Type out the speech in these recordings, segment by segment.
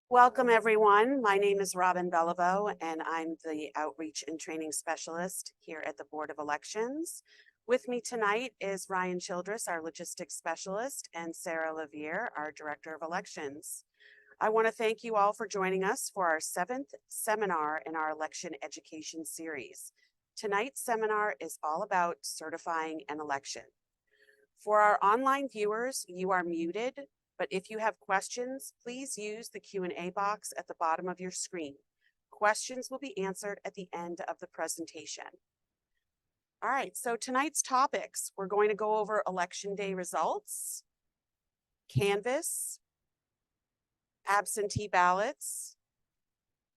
Welcome, everyone. My name is Robin Beliveau, and I'm the Outreach and Training Specialist here at the Board of Elections. With me tonight is Ryan Childress, our Logistics Specialist, and Sarah Levier, our Director of Elections. I want to thank you all for joining us for our 7th seminar in our election education series. Tonight's seminar is all about certifying an election. For our online viewers, you are muted, but if you have questions, please use the Q&A box at the bottom of your screen. Questions will be answered at the end of the presentation. All right, so tonight's topics, we're going to go over election day results, canvass, absentee ballots,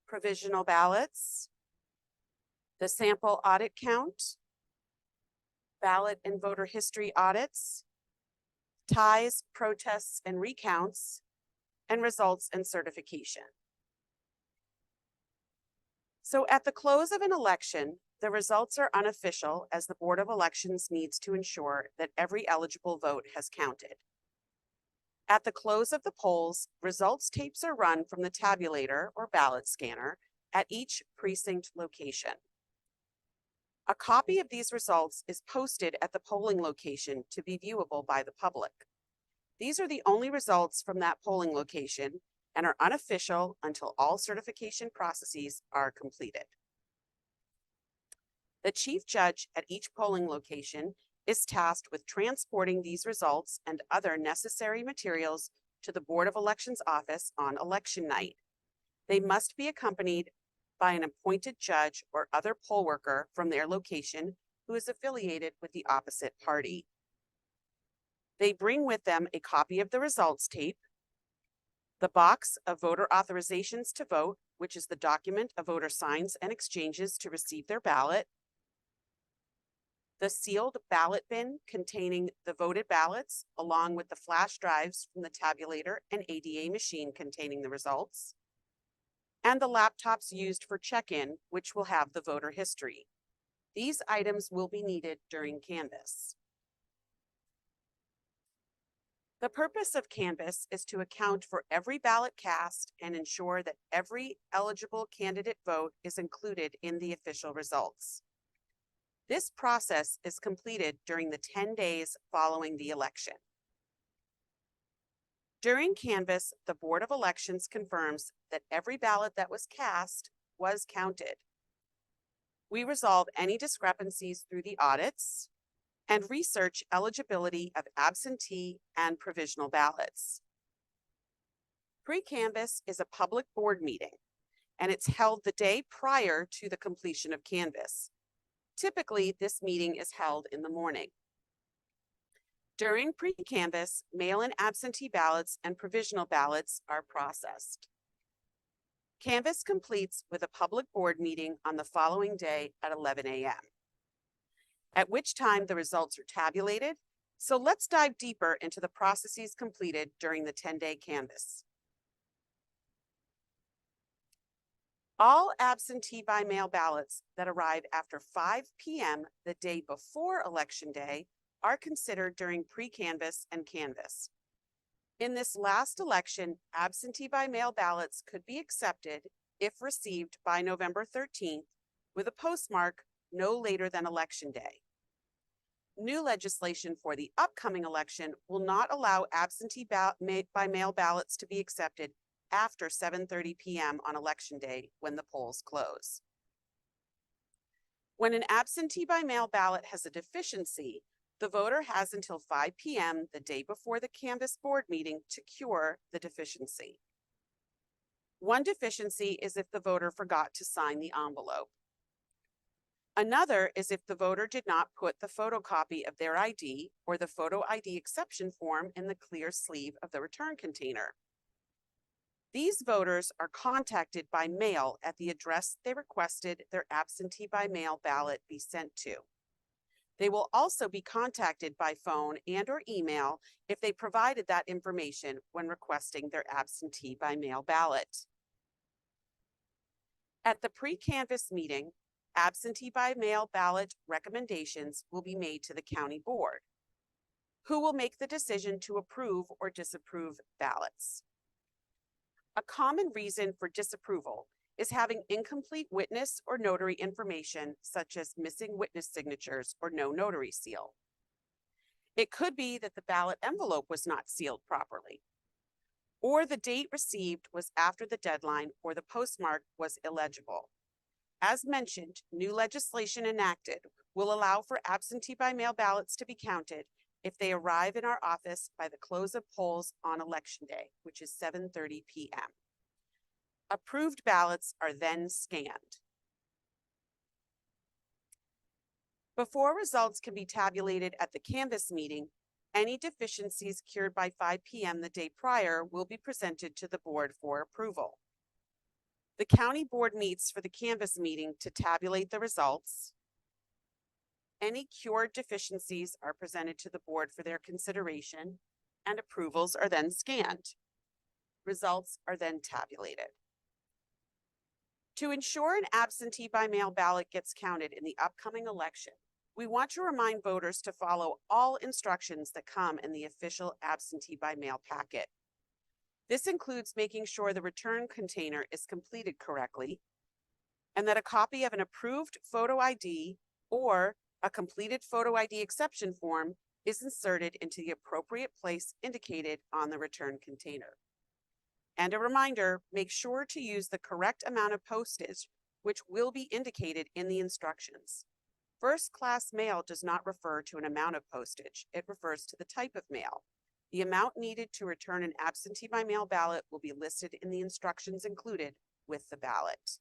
provisional ballots, the sample audit count, ballot and voter history audits, ties, protests, and recounts, and results and certification. So at the close of an election, the results are unofficial as the Board of Elections needs to ensure that every eligible vote has counted. At the close of the polls, results tapes are run from the tabulator or ballot scanner at each precinct location. A copy of these results is posted at the polling location to be viewable by the public. These are the only results from that polling location and are unofficial until all certification processes are completed. The chief judge at each polling location is tasked with transporting these results and other necessary materials to the Board of Elections office on election night. They must be accompanied by an appointed judge or other poll worker from their location who is affiliated with the opposite party. They bring with them a copy of the results tape, the box of voter authorizations to vote, which is the document a voter signs and exchanges to receive their ballot, the sealed ballot bin containing the voted ballots, along with the flash drives from the tabulator and ADA machine containing the results, and the laptops used for check-in, which will have the voter history. These items will be needed during canvass. The purpose of canvass is to account for every ballot cast and ensure that every eligible candidate vote is included in the official results. This process is completed during the 10 days following the election. During canvass, the Board of Elections confirms that every ballot that was cast was counted. We resolve any discrepancies through the audits and research eligibility of absentee and provisional ballots. Pre-canvass is a public board meeting, and it's held the day prior to the completion of canvass. Typically, this meeting is held in the morning. During pre-canvass, mail-in absentee ballots and provisional ballots are processed. Canvass completes with a public board meeting on the following day at 11 a.m., at which time the results are tabulated. So let's dive deeper into the processes completed during the 10-day canvass. All absentee by mail ballots that arrive after 5 p.m. the day before Election Day are considered during pre-canvass and canvass. In this last election, absentee by mail ballots could be accepted if received by November 13th with a postmark no later than Election Day. New legislation for the upcoming election will not allow absentee by mail ballots to be accepted after 7:30 p.m. on Election Day when the polls close. When an absentee by mail ballot has a deficiency, the voter has until 5 p.m. the day before the canvass board meeting to cure the deficiency. One deficiency is if the voter forgot to sign the envelope. Another is if the voter did not put the photocopy of their ID or the photo ID exception form in the clear sleeve of the return container. These voters are contacted by mail at the address they requested their absentee by mail ballot be sent to. They will also be contacted by phone and/or email if they provided that information when requesting their absentee by mail ballot. At the pre-canvass meeting, absentee by mail ballot recommendations will be made to the county board, who will make the decision to approve or disapprove ballots. A common reason for disapproval is having incomplete witness or notary information, such as missing witness signatures or no notary seal. It could be that the ballot envelope was not sealed properly, or the date received was after the deadline, or the postmark was illegible. As mentioned, new legislation enacted will allow for absentee by mail ballots to be counted if they arrive in our office by the close of polls on Election Day, which is 7:30 p.m. Approved ballots are then scanned. Before results can be tabulated at the canvass meeting, any deficiencies cured by 5 p.m. the day prior will be presented to the board for approval. The county board meets for the canvass meeting to tabulate the results. Any cured deficiencies are presented to the board for their consideration, and approvals are then scanned. Results are then tabulated. To ensure an absentee by mail ballot gets counted in the upcoming election, we want to remind voters to follow all instructions that come in the official absentee by mail packet. This includes making sure the return container is completed correctly, and that a copy of an approved photo ID or a completed photo ID exception form is inserted into the appropriate place indicated on the return container. And a reminder, make sure to use the correct amount of postage, which will be indicated in the instructions. First-class mail does not refer to an amount of postage. It refers to the type of mail. The amount needed to return an absentee by mail ballot will be listed in the instructions included with the ballot.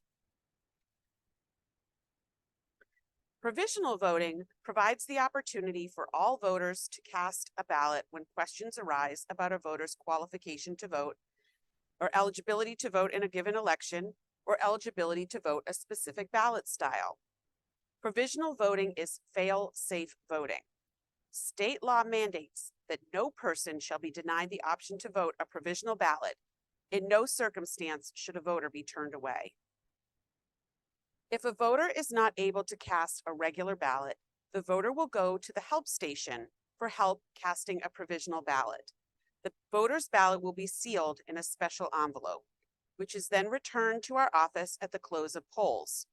Provisional voting provides the opportunity for all voters to cast a ballot when questions arise about a voter's qualification to vote, or eligibility to vote in a given election, or eligibility to vote a specific ballot style. Provisional voting is fail-safe voting. State law mandates that no person shall be denied the option to vote a provisional ballot. In no circumstance should a voter be turned away. If a voter is not able to cast a regular ballot, the voter will go to the help station for help casting a provisional ballot. The voter's ballot will be sealed in a special envelope, which is then returned to our office at the close of polls.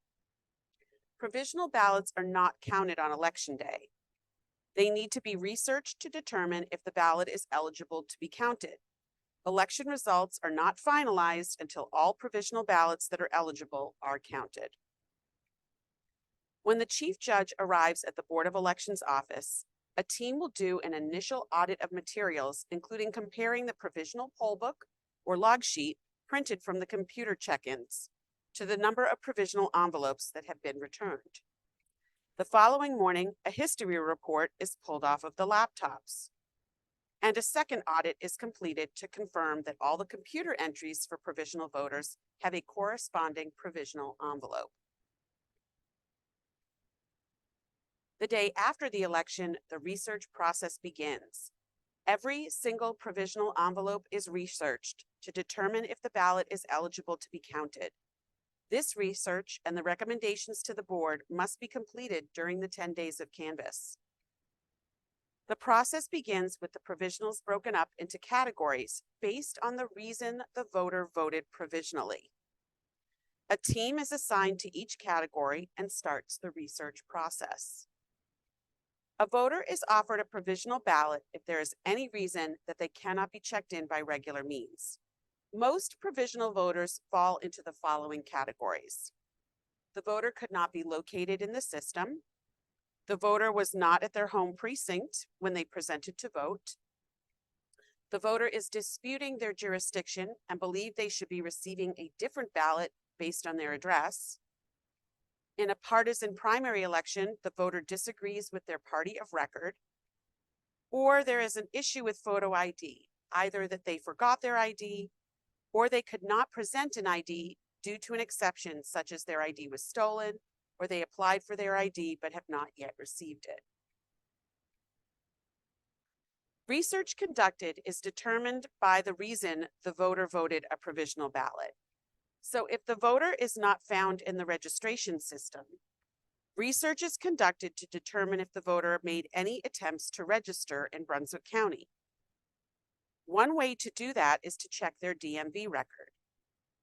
Provisional ballots are not counted on Election Day. They need to be researched to determine if the ballot is eligible to be counted. Election results are not finalized until all provisional ballots that are eligible are counted. When the chief judge arrives at the Board of Elections office, a team will do an initial audit of materials, including comparing the provisional poll book or log sheet printed from the computer check-ins to the number of provisional envelopes that have been returned. The following morning, a history report is pulled off of the laptops, and a second audit is completed to confirm that all the computer entries for provisional voters have a corresponding provisional envelope. The day after the election, the research process begins. Every single provisional envelope is researched to determine if the ballot is eligible to be counted. This research and the recommendations to the board must be completed during the 10 days of canvass. The process begins with the provisionals broken up into categories based on the reason the voter voted provisionally. A team is assigned to each category and starts the research process. A voter is offered a provisional ballot if there is any reason that they cannot be checked in by regular means. Most provisional voters fall into the following categories. The voter could not be located in the system. The voter was not at their home precinct when they presented to vote. The voter is disputing their jurisdiction and believe they should be receiving a different ballot based on their address. In a partisan primary election, the voter disagrees with their party of record, or there is an issue with photo ID, either that they forgot their ID or they could not present an ID due to an exception, such as their ID was stolen, or they applied for their ID but have not yet received it. Research conducted is determined by the reason the voter voted a provisional ballot. So if the voter is not found in the registration system, research is conducted to determine if the voter made any attempts to register in Brunswick County. One way to do that is to check their DMV record.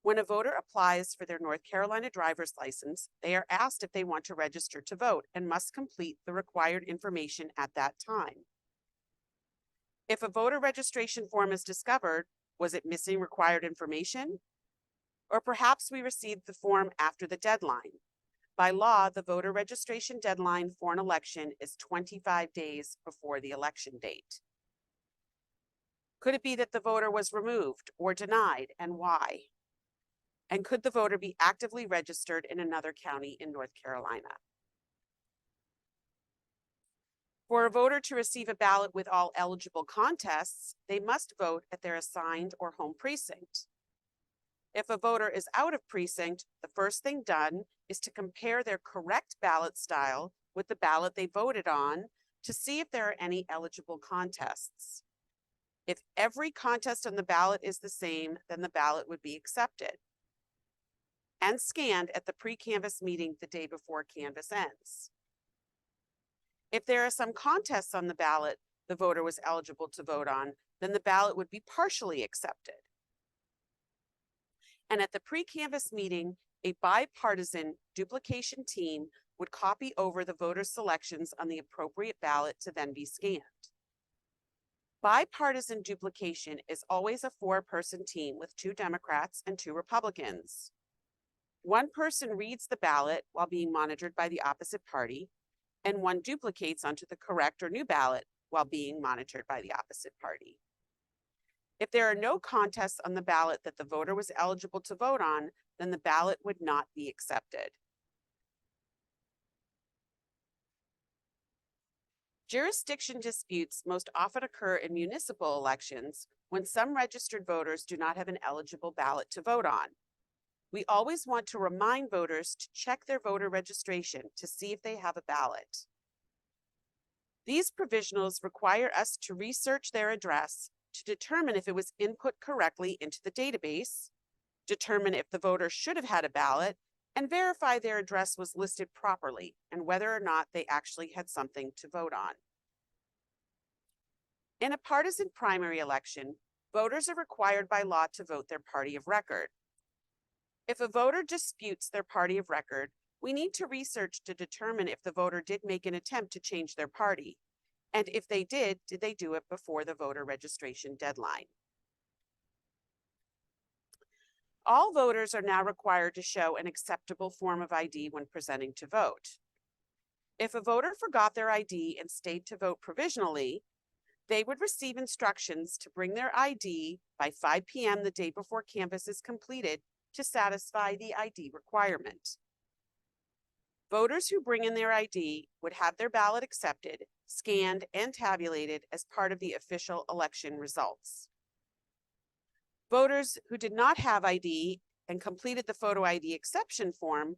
When a voter applies for their North Carolina driver's license, they are asked if they want to register to vote and must complete the required information at that time. If a voter registration form is discovered, was it missing required information? Or perhaps we received the form after the deadline. By law, the voter registration deadline for an election is 25 days before the election date. Could it be that the voter was removed or denied, and why? And could the voter be actively registered in another county in North Carolina? For a voter to receive a ballot with all eligible contests, they must vote at their assigned or home precinct. If a voter is out of precinct, the first thing done is to compare their correct ballot style with the ballot they voted on to see if there are any eligible contests. If every contest on the ballot is the same, then the ballot would be accepted and scanned at the pre-canvass meeting the day before canvass ends. If there are some contests on the ballot the voter was eligible to vote on, then the ballot would be partially accepted. And at the pre-canvass meeting, a bipartisan duplication team would copy over the voter selections on the appropriate ballot to then be scanned. Bipartisan duplication is always a 4-person team with 2 Democrats and 2 Republicans. One person reads the ballot while being monitored by the opposite party, and one duplicates onto the correct or new ballot while being monitored by the opposite party. If there are no contests on the ballot that the voter was eligible to vote on, then the ballot would not be accepted. Jurisdiction disputes most often occur in municipal elections when some registered voters do not have an eligible ballot to vote on. We always want to remind voters to check their voter registration to see if they have a ballot. These provisionals require us to research their address to determine if it was input correctly into the database, determine if the voter should have had a ballot, and verify their address was listed properly and whether or not they actually had something to vote on. In a partisan primary election, voters are required by law to vote their party of record. If a voter disputes their party of record, we need to research to determine if the voter did make an attempt to change their party. And if they did they do it before the voter registration deadline? All voters are now required to show an acceptable form of ID when presenting to vote. If a voter forgot their ID and stayed to vote provisionally, they would receive instructions to bring their ID by 5 p.m. the day before canvass is completed to satisfy the ID requirement. Voters who bring in their ID would have their ballot accepted, scanned, and tabulated as part of the official election results. Voters who did not have ID and completed the photo ID exception form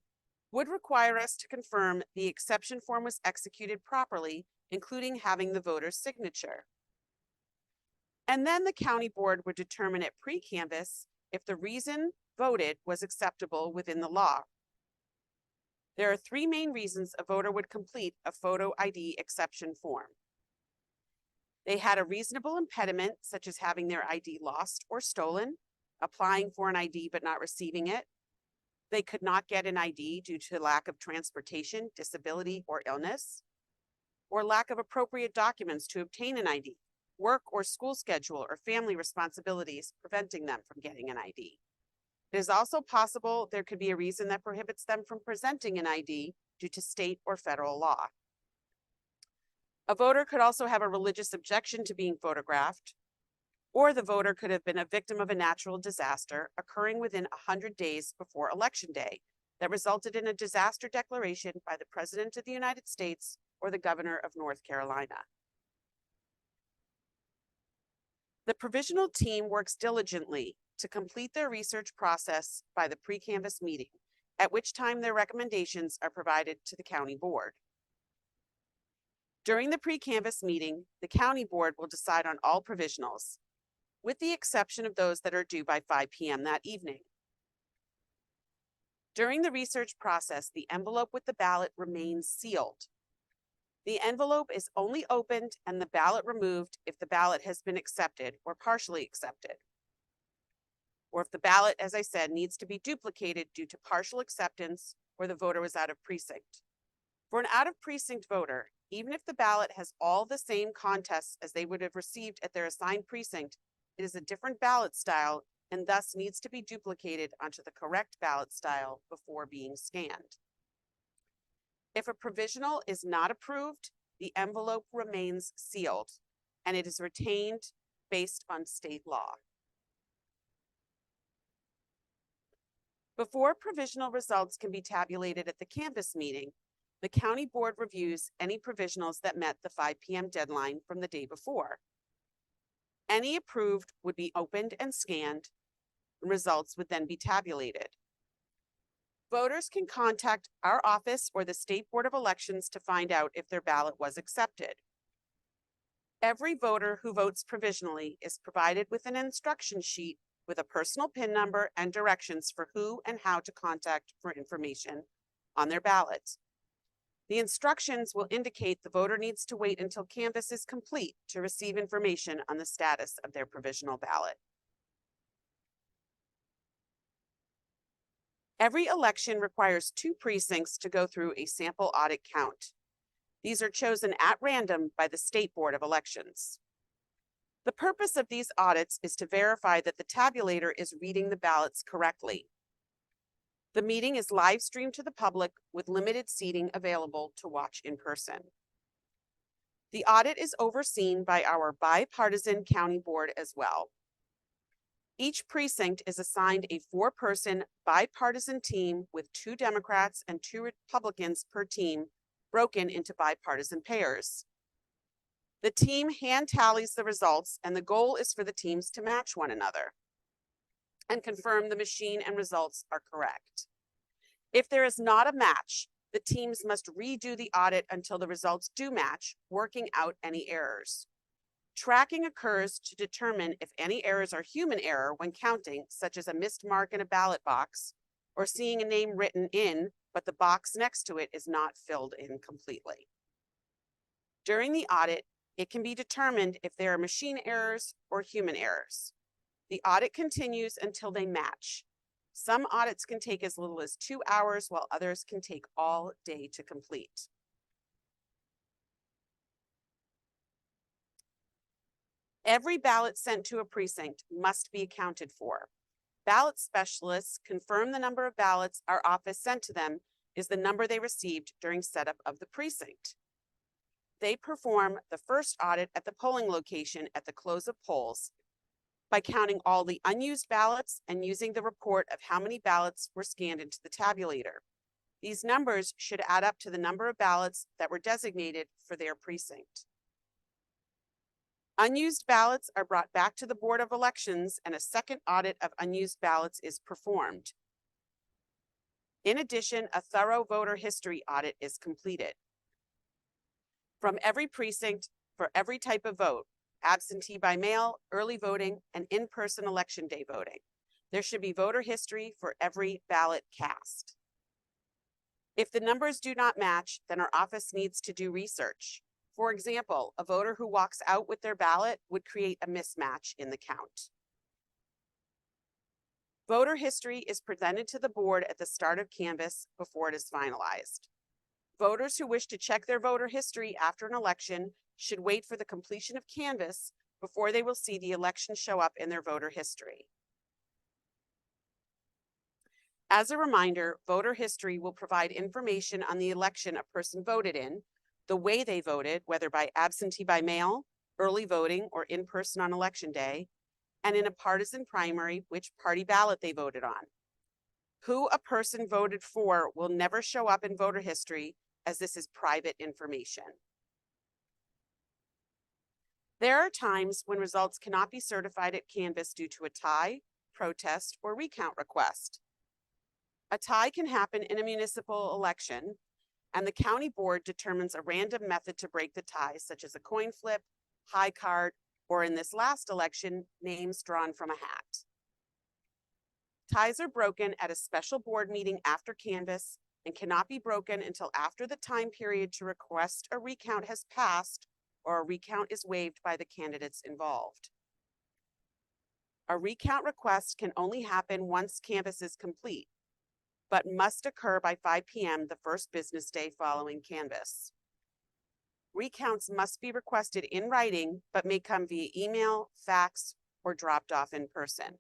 would require us to confirm the exception form was executed properly, including having the voter's signature. And then the county board would determine at pre-canvass if the reason voted was acceptable within the law. There are 3 main reasons a voter would complete a photo ID exception form. They had a reasonable impediment, such as having their ID lost or stolen, applying for an ID but not receiving it. They could not get an ID due to lack of transportation, disability, or illness, or lack of appropriate documents to obtain an ID, work or school schedule or family responsibilities preventing them from getting an ID. It is also possible there could be a reason that prohibits them from presenting an ID due to state or federal law. A voter could also have a religious objection to being photographed, or the voter could have been a victim of a natural disaster occurring within 100 days before Election Day that resulted in a disaster declaration by the President of the United States or the Governor of North Carolina. The provisional team works diligently to complete their research process by the pre-canvass meeting, at which time their recommendations are provided to the county board. During the pre-canvass meeting, the county board will decide on all provisionals, with the exception of those that are due by 5 p.m. that evening. During the research process, the envelope with the ballot remains sealed. The envelope is only opened and the ballot removed if the ballot has been accepted or partially accepted. or if the ballot, as I said, needs to be duplicated due to partial acceptance or the voter was out of precinct. For an out-of-precinct voter, even if the ballot has all the same contests as they would have received at their assigned precinct, it is a different ballot style and thus needs to be duplicated onto the correct ballot style before being scanned. If a provisional is not approved, the envelope remains sealed and it is retained based on state law. Before provisional results can be tabulated at the canvass meeting, the county board reviews any provisionals that met the 5 p.m. deadline from the day before. Any approved would be opened and scanned, and results would then be tabulated. Voters can contact our office or the State Board of Elections to find out if their ballot was accepted. Every voter who votes provisionally is provided with an instruction sheet with a personal PIN number and directions for who and how to contact for information on their ballot. The instructions will indicate the voter needs to wait until canvass is complete to receive information on the status of their provisional ballot. Every election requires 2 precincts to go through a sample audit count. These are chosen at random by the State Board of Elections. The purpose of these audits is to verify that the tabulator is reading the ballots correctly. The meeting is live streamed to the public with limited seating available to watch in person. The audit is overseen by our bipartisan county board as well. Each precinct is assigned a 4-person bipartisan team with 2 Democrats and 2 Republicans per team, broken into bipartisan pairs. The team hand tallies the results, and the goal is for the teams to match one another and confirm the machine and results are correct. If there is not a match, the teams must redo the audit until the results do match, working out any errors. Tracking occurs to determine if any errors are human error when counting, such as a missed mark in a ballot box, or seeing a name written in, but the box next to it is not filled in completely. During the audit, it can be determined if there are machine errors or human errors. The audit continues until they match. Some audits can take as little as 2 hours, while others can take all day to complete. Every ballot sent to a precinct must be accounted for. Ballot specialists confirm the number of ballots our office sent to them is the number they received during setup of the precinct. They perform the first audit at the polling location at the close of polls by counting all the unused ballots and using the report of how many ballots were scanned into the tabulator. These numbers should add up to the number of ballots that were designated for their precinct. Unused ballots are brought back to the Board of Elections and a second audit of unused ballots is performed. In addition, a thorough voter history audit is completed. From every precinct, for every type of vote, absentee by mail, early voting, and in-person election day voting, there should be voter history for every ballot cast. If the numbers do not match, then our office needs to do research. For example, a voter who walks out with their ballot would create a mismatch in the count. Voter history is presented to the board at the start of canvass before it is finalized. Voters who wish to check their voter history after an election should wait for the completion of canvass before they will see the election show up in their voter history. As a reminder, voter history will provide information on the election a person voted in, the way they voted, whether by absentee by mail, early voting, or in person on election day, and in a partisan primary, which party ballot they voted on. Who a person voted for will never show up in voter history, as this is private information. There are times when results cannot be certified at canvass due to a tie, protest, or recount request. A tie can happen in a municipal election, and the county board determines a random method to break the tie, such as a coin flip, high card, or in this last election, names drawn from a hat. Ties are broken at a special board meeting after canvass and cannot be broken until after the time period to request a recount has passed or a recount is waived by the candidates involved. A recount request can only happen once canvass is complete, but must occur by 5 p.m. the first business day following canvass. Recounts must be requested in writing, but may come via email, fax, or dropped off in person.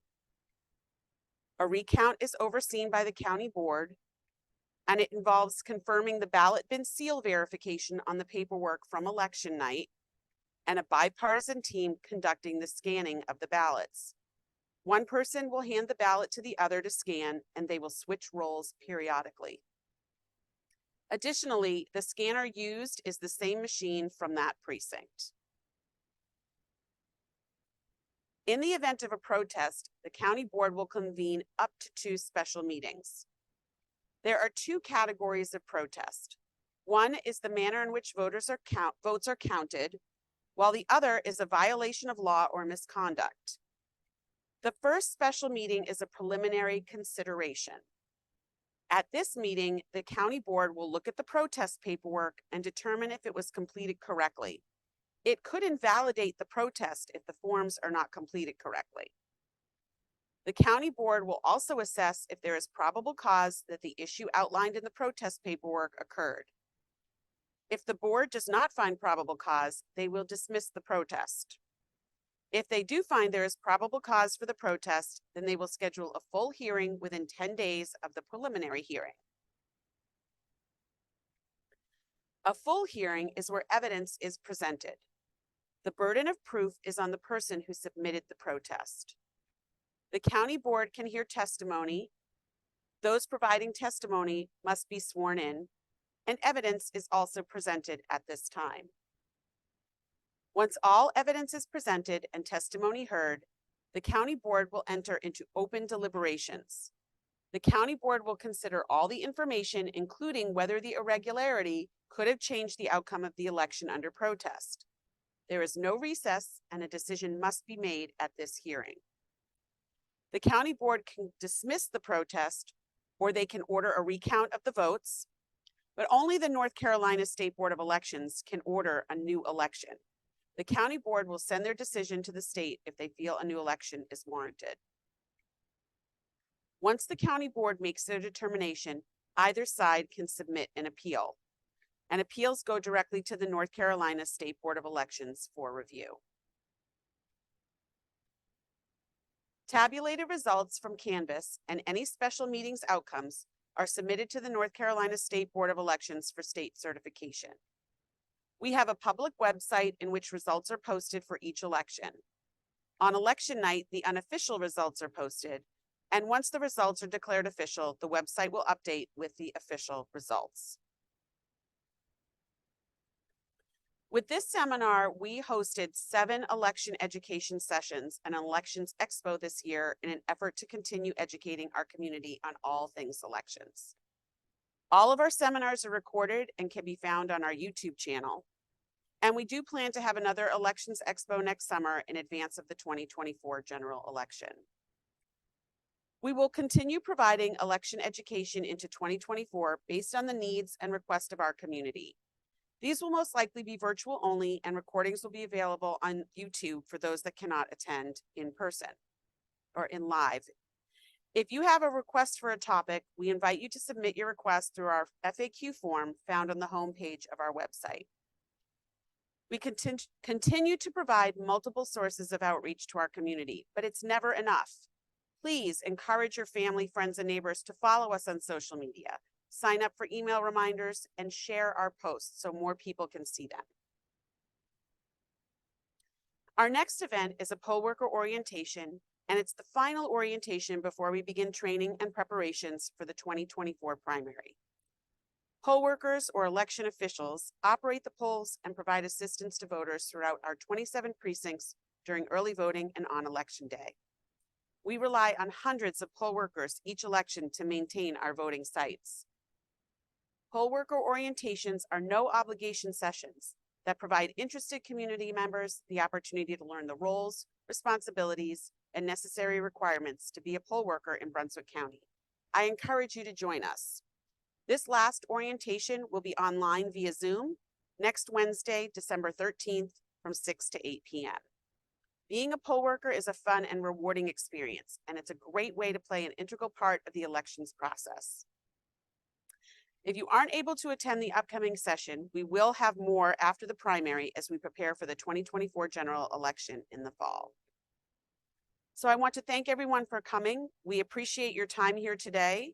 A recount is overseen by the county board, and it involves confirming the ballot bin seal verification on the paperwork from election night and a bipartisan team conducting the scanning of the ballots. One person will hand the ballot to the other to scan, and they will switch roles periodically. Additionally, the scanner used is the same machine from that precinct. In the event of a protest, the county board will convene up to 2 special meetings. There are 2 categories of protest. One is the manner in which votes are counted, while the other is a violation of law or misconduct. The first special meeting is a preliminary consideration. At this meeting, the county board will look at the protest paperwork and determine if it was completed correctly. It could invalidate the protest if the forms are not completed correctly. The county board will also assess if there is probable cause that the issue outlined in the protest paperwork occurred. If the board does not find probable cause, they will dismiss the protest. If they do find there is probable cause for the protest, then they will schedule a full hearing within 10 days of the preliminary hearing. A full hearing is where evidence is presented. The burden of proof is on the person who submitted the protest. The county board can hear testimony. Those providing testimony must be sworn in, and evidence is also presented at this time. Once all evidence is presented and testimony heard, the county board will enter into open deliberations. The county board will consider all the information, including whether the irregularity could have changed the outcome of the election under protest. There is no recess, and a decision must be made at this hearing. The county board can dismiss the protest, or they can order a recount of the votes, but only the North Carolina State Board of Elections can order a new election. The county board will send their decision to the state if they feel a new election is warranted. Once the county board makes their determination, either side can submit an appeal, and appeals go directly to the North Carolina State Board of Elections for review. Tabulated results from canvass and any special meetings outcomes are submitted to the North Carolina State Board of Elections for state certification. We have a public website in which results are posted for each election. On election night, the unofficial results are posted, and once the results are declared official, the website will update with the official results. With this seminar, we hosted 7 election education sessions and an elections expo this year in an effort to continue educating our community on all things elections. All of our seminars are recorded and can be found on our YouTube channel. And we do plan to have another elections expo next summer in advance of the 2024 general election. We will continue providing election education into 2024 based on the needs and requests of our community. These will most likely be virtual only, and recordings will be available on YouTube for those that cannot attend in person or in live. If you have a request for a topic, we invite you to submit your request through our FAQ form found on the homepage of our website. We continue to provide multiple sources of outreach to our community, but it's never enough. Please encourage your family, friends, and neighbors to follow us on social media, sign up for email reminders, and share our posts so more people can see them. Our next event is a poll worker orientation, and it's the final orientation before we begin training and preparations for the 2024 primary. Poll workers or election officials operate the polls and provide assistance to voters throughout our 27 precincts during early voting and on election day. We rely on hundreds of poll workers each election to maintain our voting sites. Poll worker orientations are no obligation sessions that provide interested community members the opportunity to learn the roles, responsibilities, and necessary requirements to be a poll worker in Brunswick County. I encourage you to join us. This last orientation will be online via Zoom next Wednesday, December 13th from 6 to 8 p.m. Being a poll worker is a fun and rewarding experience, and it's a great way to play an integral part of the elections process. If you aren't able to attend the upcoming session, we will have more after the primary as we prepare for the 2024 general election in the fall. So I want to thank everyone for coming. We appreciate your time here today.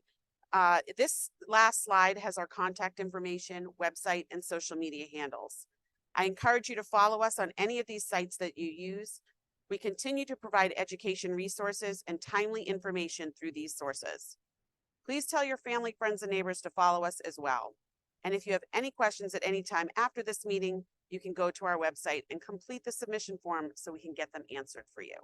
This last slide has our contact information, website, and social media handles. I encourage you to follow us on any of these sites that you use. We continue to provide education resources and timely information through these sources. Please tell your family, friends, and neighbors to follow us as well. And if you have any questions at any time after this meeting, you can go to our website and complete the submission form so we can get them answered for you.